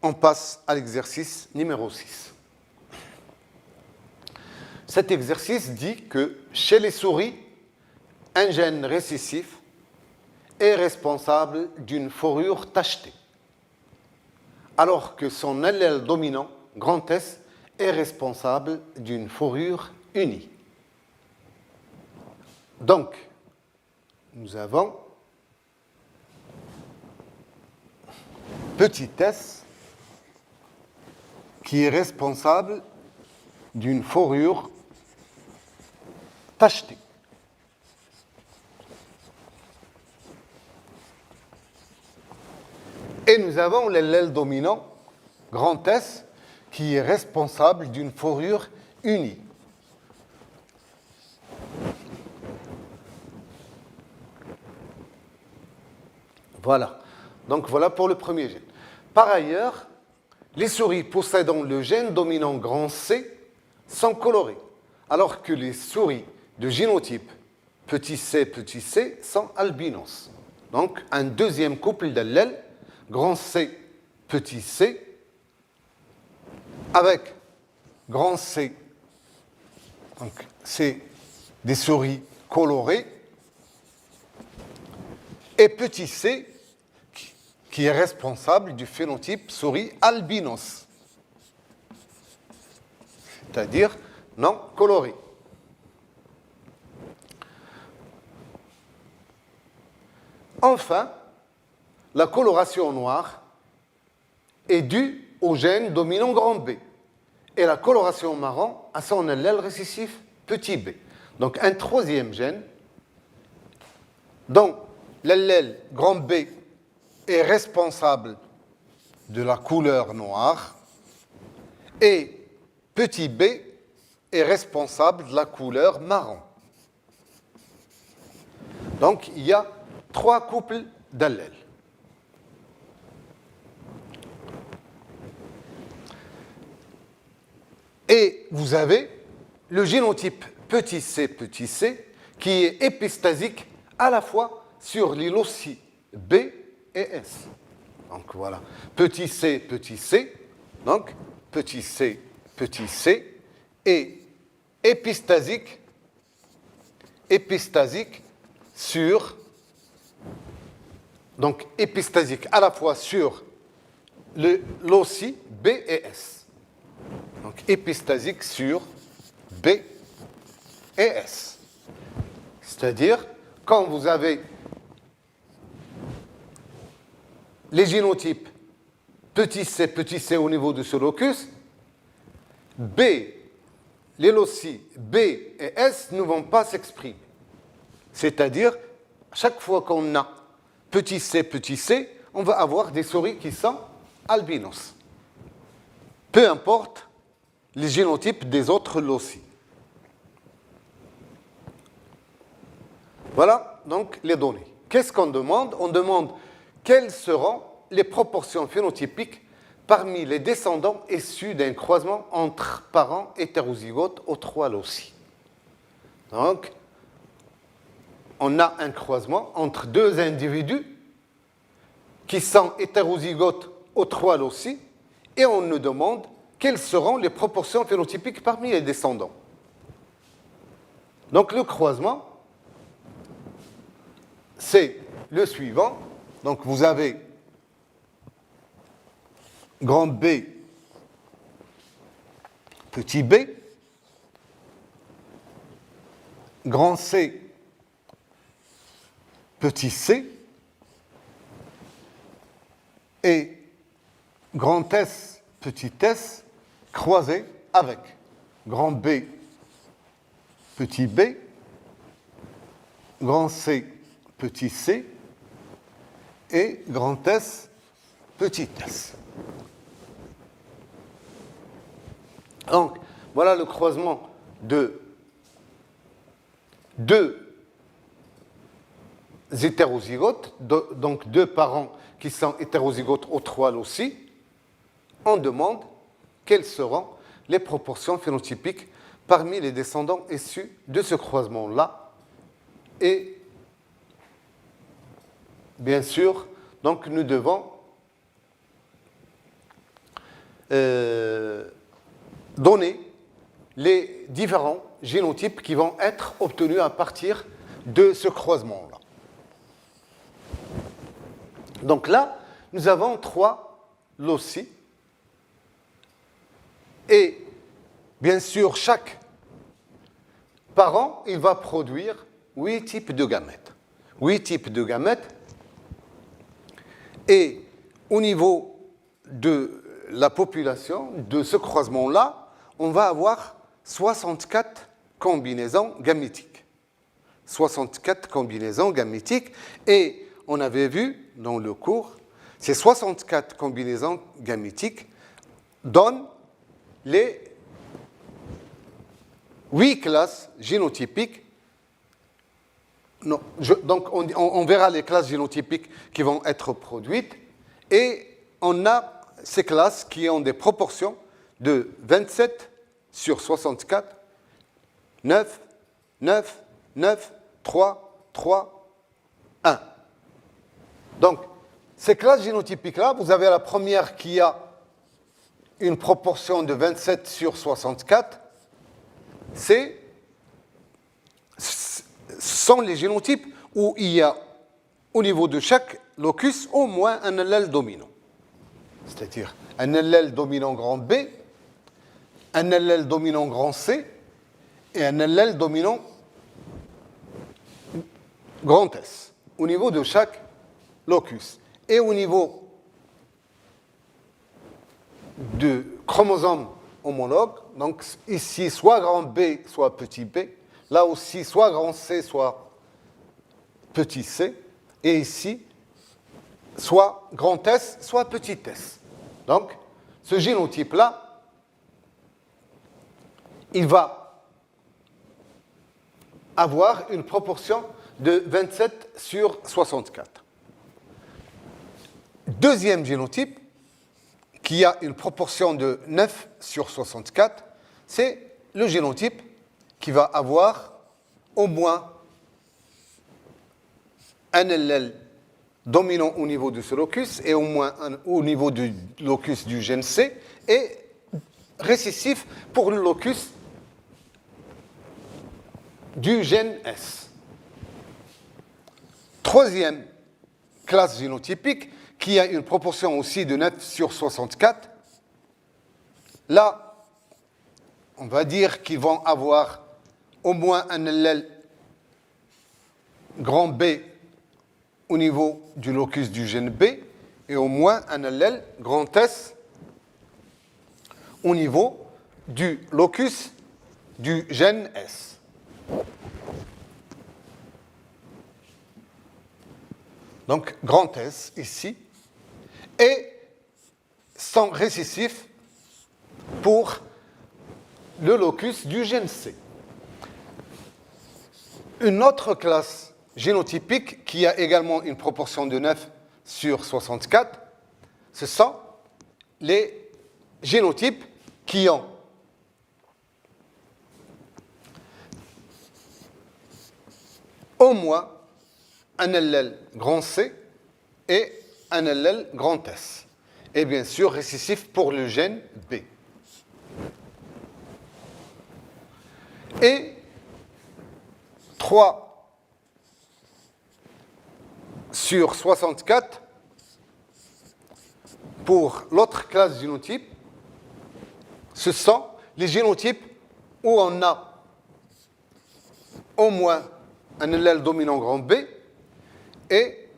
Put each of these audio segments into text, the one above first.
on passe à l'exercice numéro 6. Cet exercice dit que chez les souris, un gène récessif est responsable d'une fourrure tachetée, alors que son allèle dominant, grand S, est responsable d'une fourrure unie. Donc, nous avons petit s qui est responsable d'une fourrure tachetée. Et nous avons l'allèle dominant, grand S, qui est responsable d'une fourrure unie. Voilà. Donc voilà pour le premier gène. Par ailleurs, les souris possédant le gène dominant grand C sont colorées, alors que les souris de génotype petit c sont albinos. Donc un deuxième couple d'allèles, grand C, petit c, avec grand C, donc c'est des souris colorées, et petit c, qui est responsable du phénotype souris albinos, c'est-à-dire non coloré. Enfin, la coloration noire est due au gène dominant grand B et la coloration marron à son allèle récessif petit b. Donc un troisième gène dont l'allèle grand B est responsable de la couleur noire et petit b est responsable de la couleur marron. Donc il y a 3 couples d'allèles. Et vous avez le génotype petit c qui est épistasique à la fois sur les loci B et S. Donc voilà, petit c, donc petit c est épistasique sur, donc épistasique à la fois sur le loci B et S. Donc épistasique sur B et S. C'est-à-dire, quand vous avez les génotypes petit c au niveau de ce locus, B, les loci B et S ne vont pas s'exprimer. C'est-à-dire, chaque fois qu'on a petit c, on va avoir des souris qui sont albinos. Peu importe les génotypes des autres loci. Voilà donc les données. Qu'est-ce qu'on demande? On demande quelles seront les proportions phénotypiques parmi les descendants issus d'un croisement entre parents hétérozygotes aux 3 loci. Donc, on a un croisement entre 2 individus qui sont hétérozygotes aux 3 loci et on nous demande quelles seront les proportions phénotypiques parmi les descendants. Donc, le croisement, c'est le suivant. Donc, vous avez grand B, petit b, grand C, petit c, et grand S, petit s, croisé avec grand B, petit b, grand C, petit c, et grand S, petit s. Donc, voilà le croisement de 2 hétérozygotes, donc 2 parents qui sont hétérozygotes aux 3 loci. On demande quelles seront les proportions phénotypiques parmi les descendants issus de ce croisement-là. Et bien sûr, donc nous devons donner les différents génotypes qui vont être obtenus à partir de ce croisement-là. Donc là, nous avons 3 loci. Et bien sûr, chaque parent, il va produire 8 types de gamètes. 8 types de gamètes. Et au niveau de la population, de ce croisement-là, on va avoir 64 combinaisons gamétiques. 64 combinaisons gamétiques. Et on avait vu dans le cours, ces 64 combinaisons gamétiques donnent les 8 classes génotypiques. Non, donc on verra les classes génotypiques qui vont être produites et on a ces classes qui ont des proportions de 27 sur 64, 9, 9, 9, 3, 3, 1. Donc, ces classes génotypiques-là, vous avez la première qui a une proportion de 27 sur 64, ce sont les génotypes où il y a au niveau de chaque locus au moins un allèle dominant. C'est-à-dire un allèle dominant grand B, un allèle dominant grand C et un allèle dominant grand S au niveau de chaque locus. Et au niveau de chromosomes homologues, donc ici soit grand B, soit petit b, là aussi soit grand C, soit petit c, et ici soit grand S, soit petit s. Donc ce génotype-là, il va avoir une proportion de 27 sur 64. Deuxième génotype, qui a une proportion de 9 sur 64, c'est le génotype qui va avoir au moins un allèle dominant au niveau de ce locus et au moins au niveau du locus du gène C et récessif pour le locus du gène S. Troisième classe génotypique, qui a une proportion aussi de 9 sur 64. Là, on va dire qu'ils vont avoir au moins un allèle grand B au niveau du locus du gène B et au moins un allèle grand S au niveau du locus du gène S. Donc, grand S ici, et sont récessifs pour le locus du gène C. Une autre classe génotypique qui a également une proportion de 9 sur 64, ce sont les génotypes qui ont au moins un allèle grand C et un allèle grand S. Et bien sûr, récessif pour le gène B. Et 3 sur 64 pour l'autre classe génotype, ce sont les génotypes où on a au moins un allèle dominant grand B et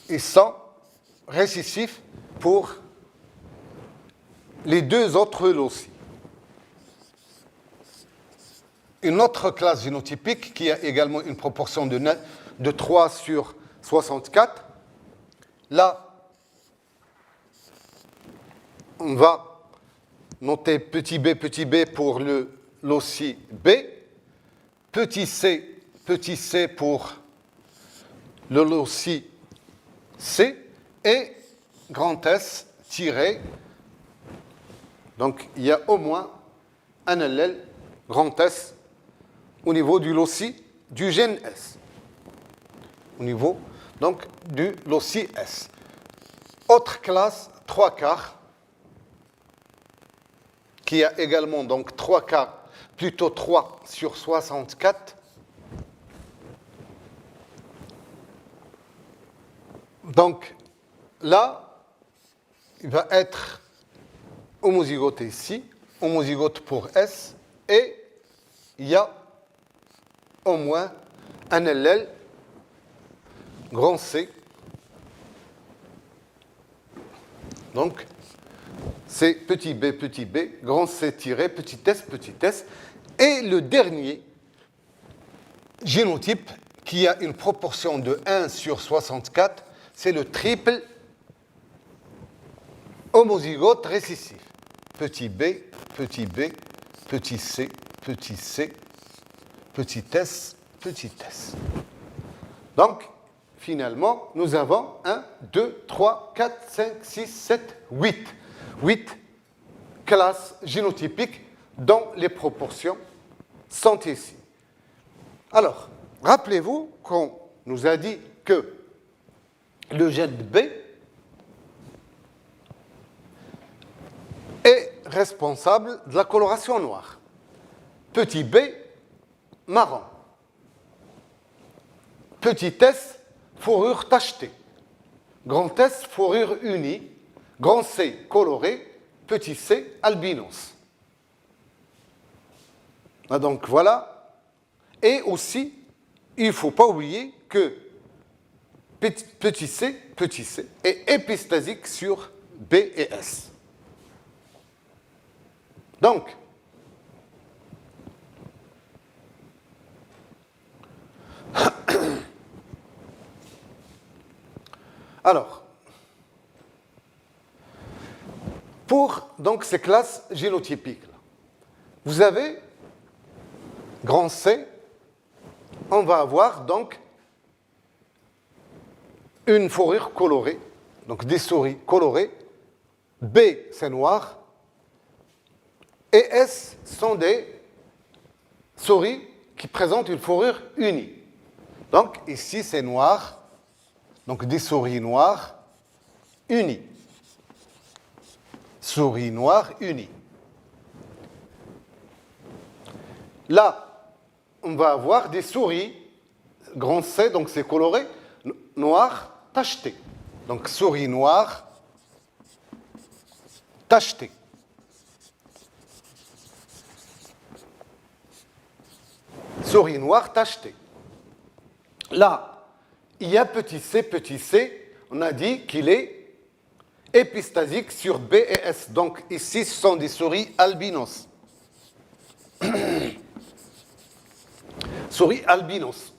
ils sont récessifs pour les deux autres loci. Une autre classe génotypique qui a également une proportion de 3 sur 64. Là, on va noter petit b pour le loci B, petit c pour le loci C et grand S tiré. Donc, il y a au moins un allèle grand S au niveau du loci du gène S. Au niveau, donc, du loci S. Autre classe 3 quarts, qui a également donc 3 quarts, plutôt 3 sur 64. Donc là, il va être homozygote ici, homozygote pour S, et il y a au moins un allèle grand C. Donc, c'est petit b, grand C tiré, petit s, et le dernier génotype qui a une proportion de 1 sur 64, c'est le triple homozygote récessif. Petit b, petit c, petit s. Donc, finalement, nous avons 1, 2, 3, 4, 5, 6, 7, 8. 8 classes génotypiques dont les proportions sont ici. Alors, rappelez-vous qu'on nous a dit que le gène B est responsable de la coloration noire. Petit b, marron. Petit s, fourrure tachetée. Grand S, fourrure unie. Grand C, coloré. Petit c, albinos. Donc voilà. Et aussi, il ne faut pas oublier que petit c est épistasique sur B et S. Donc, alors, pour donc, ces classes génotypiques, vous avez grand C, on va avoir donc une fourrure colorée, donc des souris colorées. B, c'est noir. Et S sont des souris qui présentent une fourrure unie. Donc ici, c'est noir. Donc des souris noires unies. Souris noires unies. Là, on va avoir des souris, grand C, donc c'est coloré, noir tacheté. Donc souris noire tachetée. Souris noire tachetée. Là, il y a petit c, on a dit qu'il est épistasique sur B et S. Donc ici, ce sont des souris albinos. Souris albinos.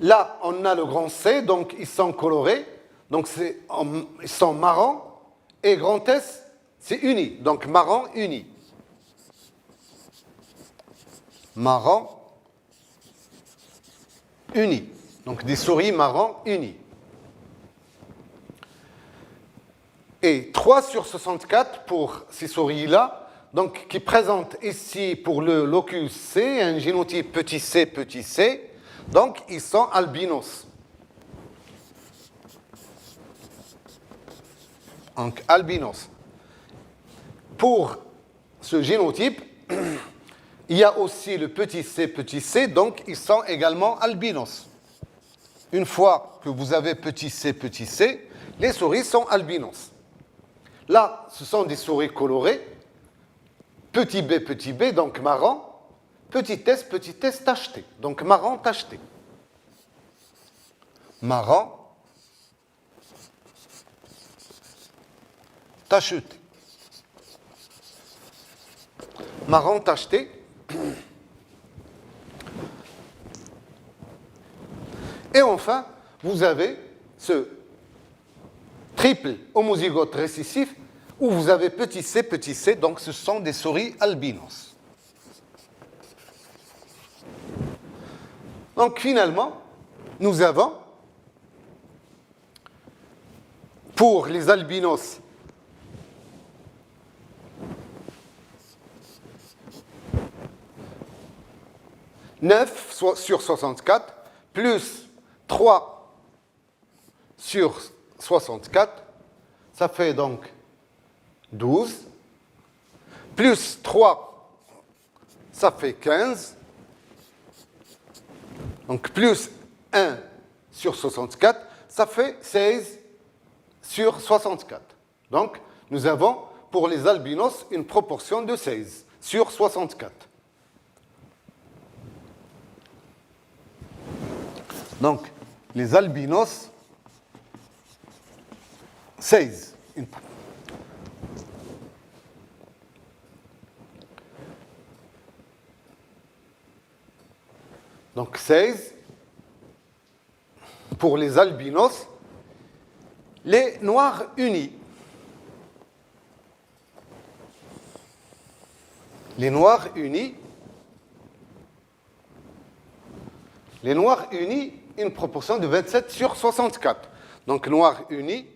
Là, on a le grand C, donc ils sont colorés, donc ils sont marrons, et grand S, c'est uni, donc marron uni. Marron uni, donc des souris marron unis. Et 3 sur 64 pour ces souris-là, donc qui présentent ici pour le locus C un génotype petit c, donc ils sont albinos. Donc albinos. Pour ce génotype, il y a aussi le petit c, donc ils sont également albinos. Une fois que vous avez petit c, les souris sont albinos. Là, ce sont des souris colorées. Petit b, donc marron. Petit s tacheté. Donc marron tacheté. Marron tacheté. Marron tacheté. Et enfin, vous avez ce triple homozygote récessif où vous avez petit c, donc ce sont des souris albinos. Donc finalement, nous avons, pour les albinos, « 9 sur 64 plus 3 sur 64 ça fait donc 12, plus 3, ça fait 15, donc plus 1 sur 64, ça fait 16 sur 64. Donc, nous avons pour les albinos une proportion de 16 sur 64. Donc, les albinos, 16. Donc, 16 pour les albinos. Les noirs unis. Les noirs unis. Les noirs unis, une proportion de 27 sur 64. Donc, noirs unis.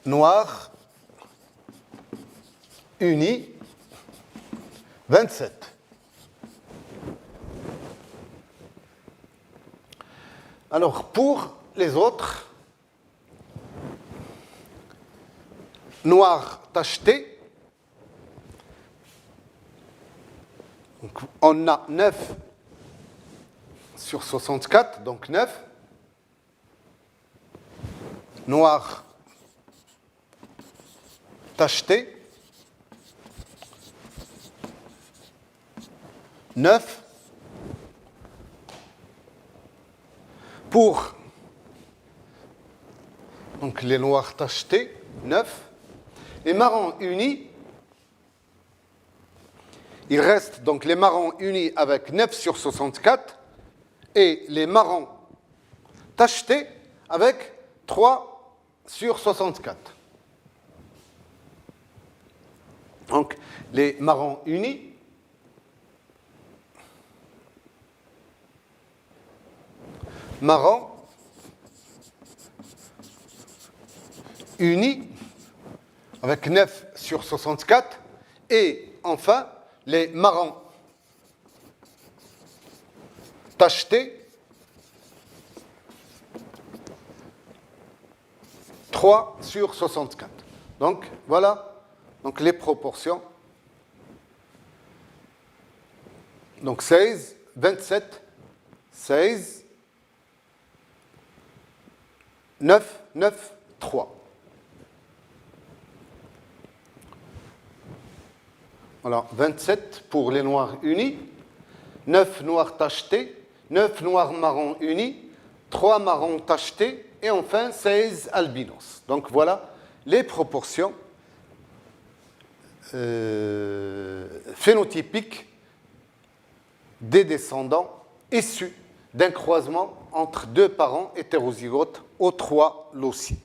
Noirs unis, 27. Alors, pour les autres, noir tacheté, donc on a 9 sur 64, donc 9. Noir tacheté, 9. Pour donc les noirs tachetés, 9. Et marrons unis, il reste donc les marrons unis avec 9 sur 64 et les marrons tachetés avec 3 sur 64. Donc les marrons unis, marron unis avec 9 sur 64 et enfin les marrons tachetés 3 sur 64. Donc voilà donc les proportions. Donc 16, 27, 16, 9, 9, 3. Voilà, 27 pour les noirs unis, 9 noirs tachetés, 9 noirs marrons unis, 3 marrons tachetés et enfin 16 albinos. Donc voilà les proportions phénotypiques des descendants issus d'un croisement entre deux parents hétérozygotes aux 3 loci.